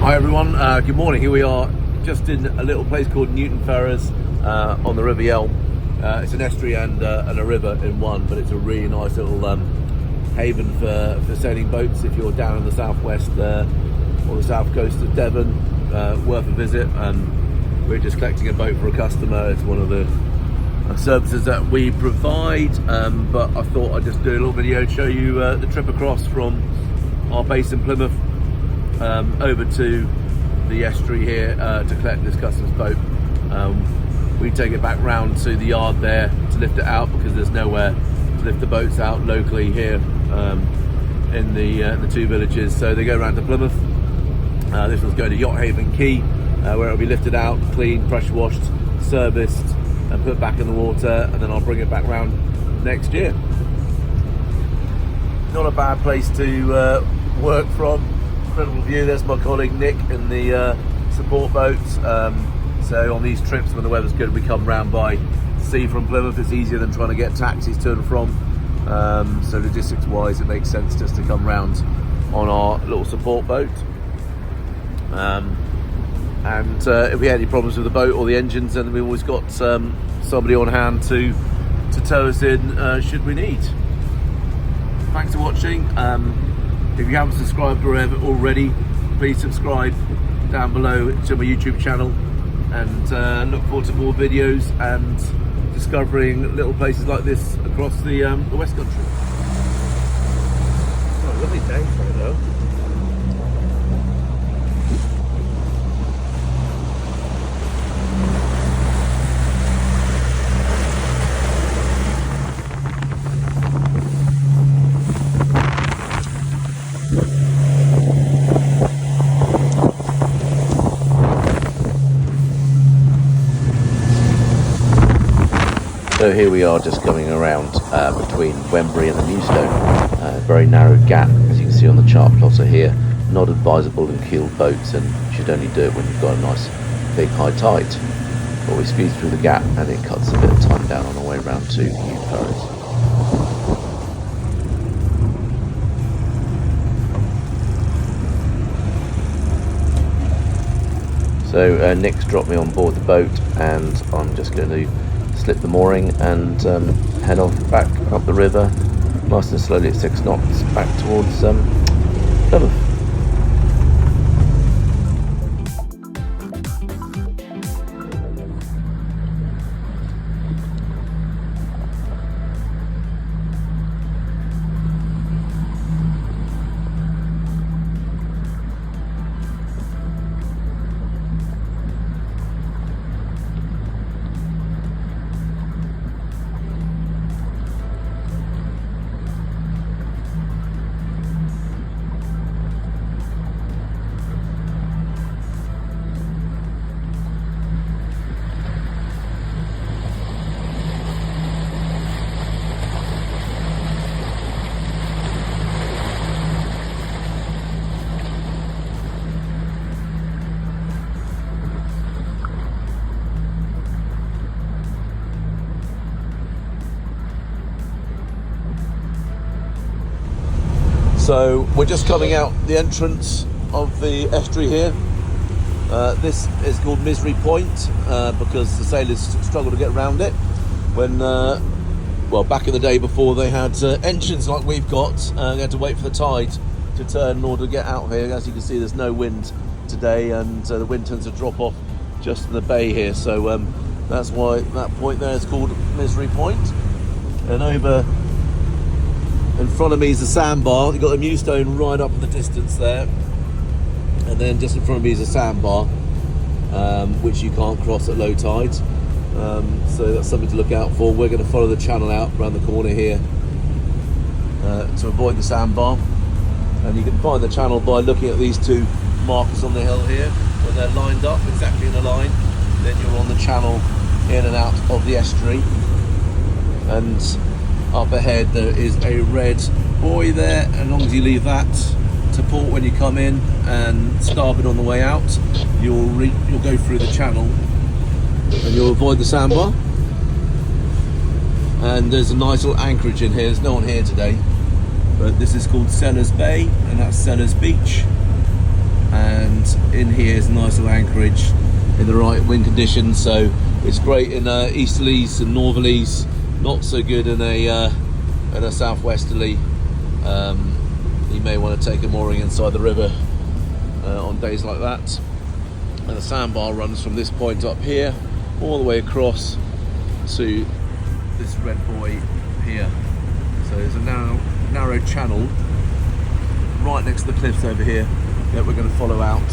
Hi everyone, good morning. Here we are just in a little place called Newton Ferres on the River Yealm. It's an estuary and a river in one, but it's a really nice little haven for sailing boats if you're down in the southwest or the south coast of Devon. Worth a visit, and we're just collecting a boat for a customer. It's one of the services that we provide, but I thought I'd just do a little video to show you the trip across from our base in Plymouth over to the estuary here to collect this customer's boat. We take it back round to the yard there to lift it out because there's nowhere to lift the boats out locally here in the two villages. So they go around to Plymouth. This one's going to Yacht Haven Quay where it'll be lifted out, cleaned, pressure washed, serviced and put back in the water, and then I'll bring it back round next year. Not a bad place to work from. Incredible view. There's my colleague Nick in the support boat. So on these trips when the weather's good, we come round by sea from Plymouth. It's easier than trying to get taxis to and from. So logistics wise it makes sense just to come round on our little support boat. And if we had any problems with the boat or the engines, then we've always got somebody on hand to tow us in should we need. Thanks for watching. If you haven't subscribed already, please subscribe down below to my YouTube channel, and look forward to more videos and discovering little places like this across the West Country. Oh, lovely day for it though. So here we are just coming around between Wembury and the Newstone. Very narrow gap, as you can see on the chart plotter here. Not advisable in keeled boats, and you should only do it when you've got a nice big high tide. But we squeeze through the gap and it cuts a bit of time down on our way round to Newton Ferres. So Nick's dropped me on board the boat, and I'm just going to slip the mooring and head off back up the river, nice and slowly at 6 knots, back towards Plymouth. So we're just coming out the entrance of the estuary here. This is called Misery Point because the sailors struggle to get around it when, well, back in the day before they had engines like we've got. They had to wait for the tide to turn in order to get out here. As you can see, there's no wind today, and the wind tends to drop off just in the bay here. So that's why that point there is called Misery Point. And over in front of me is a sandbar. You've got the Newstone right up in the distance there, and then just in front of me is a sandbar which you can't cross at low tide, so that's something to look out for. We're going to follow the channel out around the corner here to avoid the sandbar, and you can find the channel by looking at these two markers on the hill here. When they're lined up exactly in a line, then you're on the channel in and out of the estuary. And up ahead there is a red buoy there. As long as you leave that to port when you come in and starboard on the way out, you'll go through the channel and you'll avoid the sandbar. And there's a nice little anchorage in here. There's no one here today, but this is called Sellers Bay, and that's Sellers Beach. and in here is a nice little anchorage in the right wind conditions, so it's great in easterlies and northerlies, not so good in a southwesterly. You may want to take a mooring inside the river on days like that. And the sandbar runs from this point up here all the way across to this red buoy here. So there's a narrow channel right next to the cliffs over here that we're going to follow out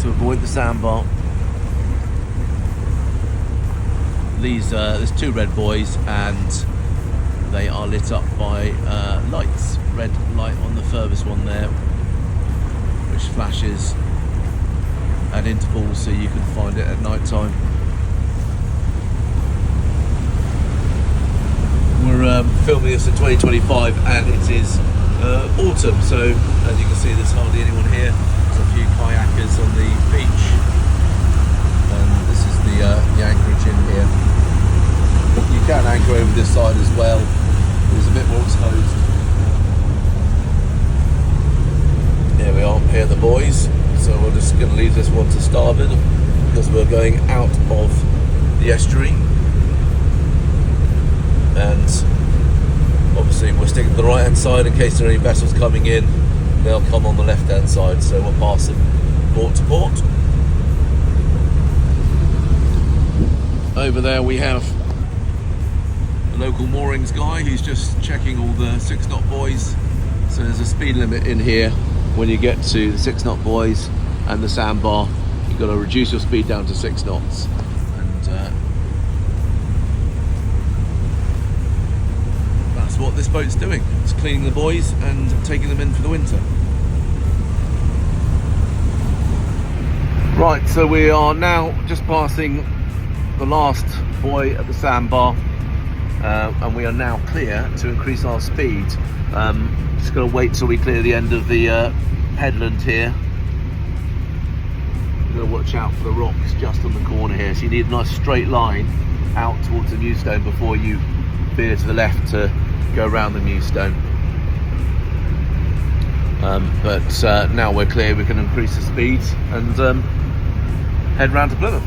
to avoid the sandbar. There's two red buoys and they are lit up by lights. Red light on the furthest one there, which flashes at intervals so you can find it at night time. We're filming this in 2025 and it is autumn, so as you can see there's hardly anyone here. There's a few kayakers on the beach, and this is the anchorage in here. You can anchor over this side as well, it's a bit more exposed. Here we are, here are the buoys. So we're just going to leave this one to starboard because we're going out of the estuary, and obviously we're sticking to the right hand side in case there are any vessels coming in. They'll come on the left hand side, so we'll pass them port to port. Over there we have the local moorings guy who's just checking all the 6 knot buoys. So there's a speed limit in here. When you get to the 6 knot buoys and the sandbar, you've got to reduce your speed down to 6 knots. And that's what this boat's doing. It's cleaning the buoys and taking them in for the winter. Right, so we are now just passing the last buoy at the sandbar, and we are now clear to increase our speed. Just going to wait till we clear the end of the headland here. You've got to watch out for the rocks just on the corner here, so you need a nice straight line out towards the Newstone before you veer to the left to go around the Newstone. But now we're clear, we can increase the speed and head round to Plymouth.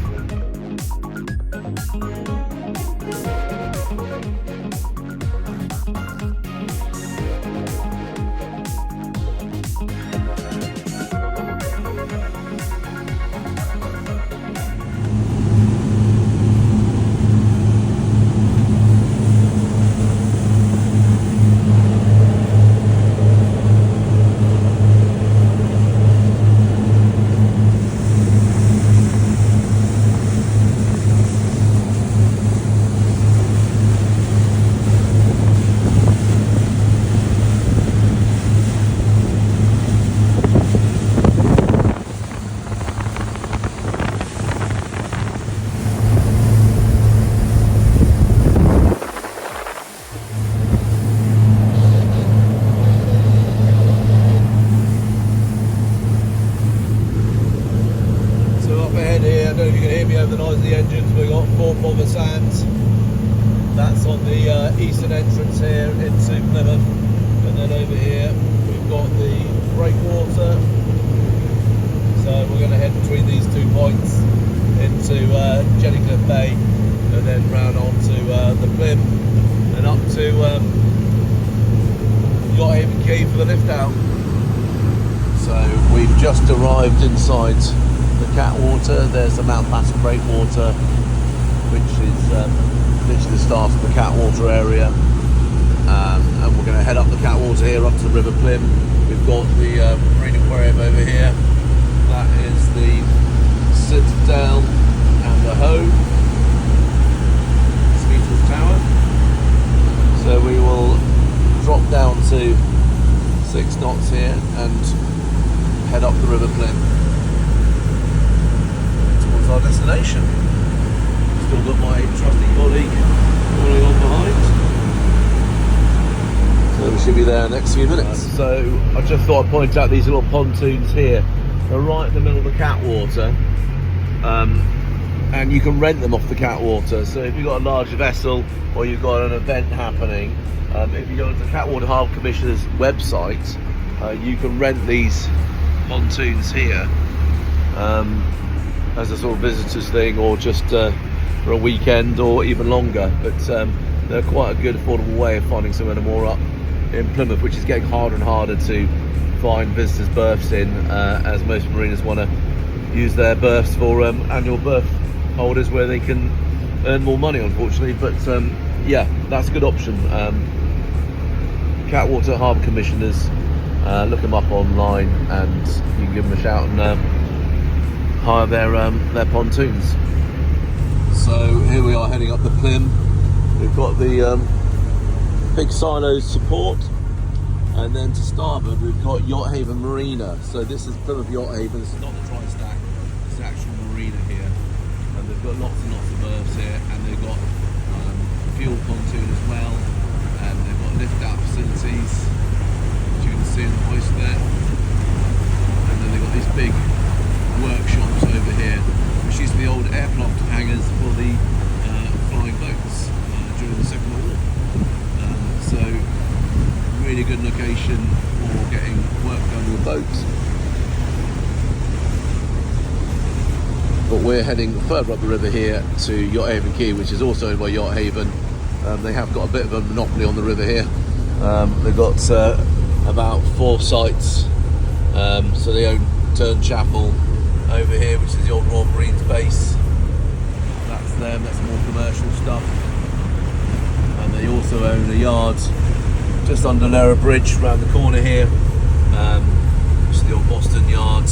That's on the eastern entrance here into Plymouth, and then over here we've got the breakwater. So we're going to head between these 2 points into Jellycliff Bay, and then round on to the Plym and up to Yacht Haven Quay for the lift out. So we've just arrived inside the Cattewater. There's the Mount Patton breakwater, which is literally the start of the Cattewater area, and we're going to head up the Cattewater here up to the River Plym. We've got the Marine Aquarium over here. That is the Citadel and the Hove, Speedwell Tower. So we will drop down to 6 knots here and head up the River Plym towards our destination. Still got my trusty colleague rolling on behind, so we should be there in the next few minutes. So I just thought I'd point out these little pontoons here. They're right in the middle of the Cattewater, and you can rent them off the Cattewater. So if you've got a large vessel or you've got an event happening, if you go to the Cattewater Harbour Commissioner's website, you can rent these pontoons here as a sort of visitors thing, or just for a weekend or even longer. But they're quite a good affordable way of finding somewhere to moor up in Plymouth, which is getting harder and harder to find visitors' berths in, as most marinas want to use their berths for annual berth holders where they can earn more money, unfortunately. But yeah, that's a good option. Cattewater Harbour Commissioners, look them up online and you can give them a shout and hire their pontoons. So here we are heading up the Plym. We've got the big silos support, and then to starboard we've got Yacht Haven Marina. So this is Plymouth Yacht Haven. This is not the dry stack, it's the actual marina here, and they've got lots and lots of berths here, and they've got fuel pontoon as well, and they've got lift out facilities, as you can see in the hoist there, and then they've got these big workshops over here, which used to be old aircraft hangars for the flying boats during the Second World War. So really good location for getting work done with boats. But we're heading further up the river here to Yacht Haven Quay, which is also owned by Yacht Haven. They have got a bit of a monopoly on the river here. They've got about 4 sites. So they own Turn Chapel over here, which is the old Royal Marines base. That's them, that's more commercial stuff. And they also own a yard just under Narrow Bridge around the corner here, which is the old Boston yard.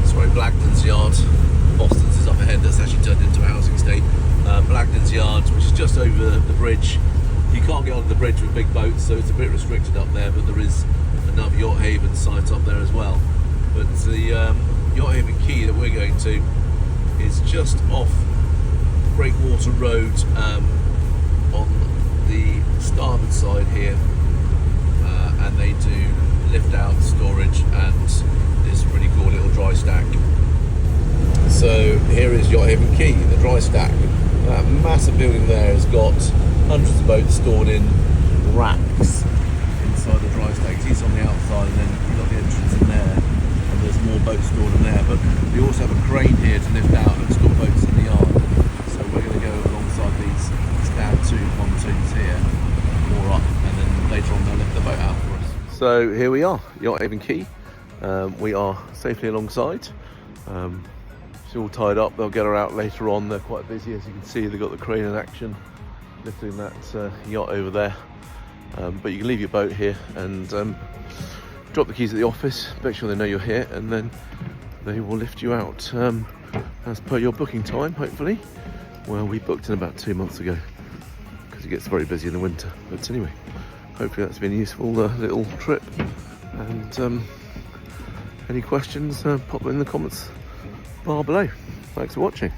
Sorry, Blagden's yard. Boston's is up ahead, that's actually turned into a housing estate. Blagden's yard, which is just over the bridge. You can't get onto the bridge with big boats, so it's a bit restricted up there, but there is another Yacht Haven site up there as well. But the Yacht Haven Quay that we're going to is just off Breakwater Road, on the starboard side here, and they do lift out storage and this really cool little dry stack. So here is Yacht Haven Quay, the dry stack. That massive building there has got hundreds of boats stored in racks inside the dry stack. It's on the outside, and then you've got the entrance in there, and there's more boats stored in there. But we also have a crane here to lift out and store boats in the yard. So we're going to go alongside these stand 2 pontoons here, moor up, and then later on they'll lift the boat out for us. So here we are, Yacht Haven Quay. We are safely alongside. She's all tied up. They'll get her out later on. They're quite busy, as you can see. They've got the crane in action, lifting that yacht over there. But you can leave your boat here and drop the keys at the office, make sure they know you're here, and then they will lift you out as per your booking time, hopefully. Well, we booked in about 2 months ago because it gets very busy in the winter. But anyway, hopefully that's been a useful little trip. And any questions, pop them in the comments bar below. Thanks for watching.